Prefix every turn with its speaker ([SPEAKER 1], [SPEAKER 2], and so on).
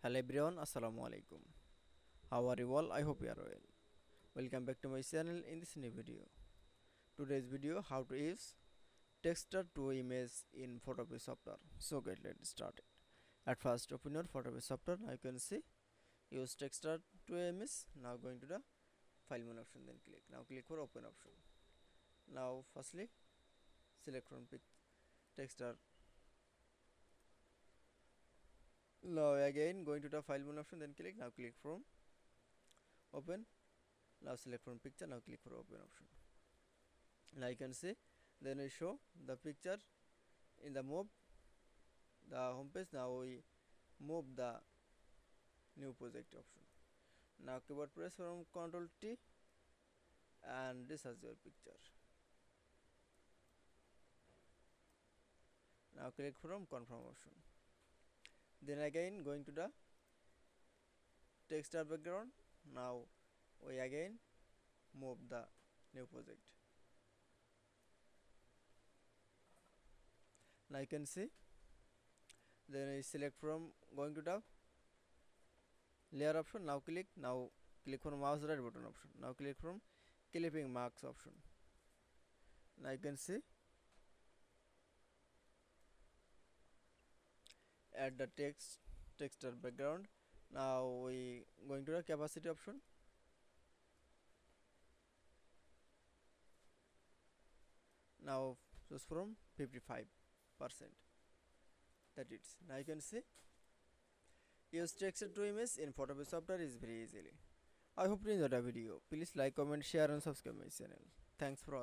[SPEAKER 1] Hello everyone, Assalamu alaikum. How are you all? I hope you are well. Welcome back to my channel in this new video. Today's video how to use texture to image in Photopea software. So let's start it. At first open your Photopea software. Now you can see use texture to image. Now going to the file menu option, then click. Now click for open option. Now firstly select from texture. Now again going to the file menu option, then click. Now click from open. Now select from picture. Now click for open option. Now you can see then we show the picture in the move the home page. Now we move the new project option. Now keyboard press from Ctrl T and this is your picture. Now click from confirm option. Then again going to the texture background. Now we again move the new project. Now you can see then I select from going to the layer option. Now click from mouse right button option. Now click from clipping marks option. Now you can see add the texture background. Now we going to the capacity option. Now choose from 55%. That it's. Now you can see use texture to image in Photopea software is very easily. I hope you enjoyed the video. Please like, comment, share and subscribe my channel. Thanks for watching.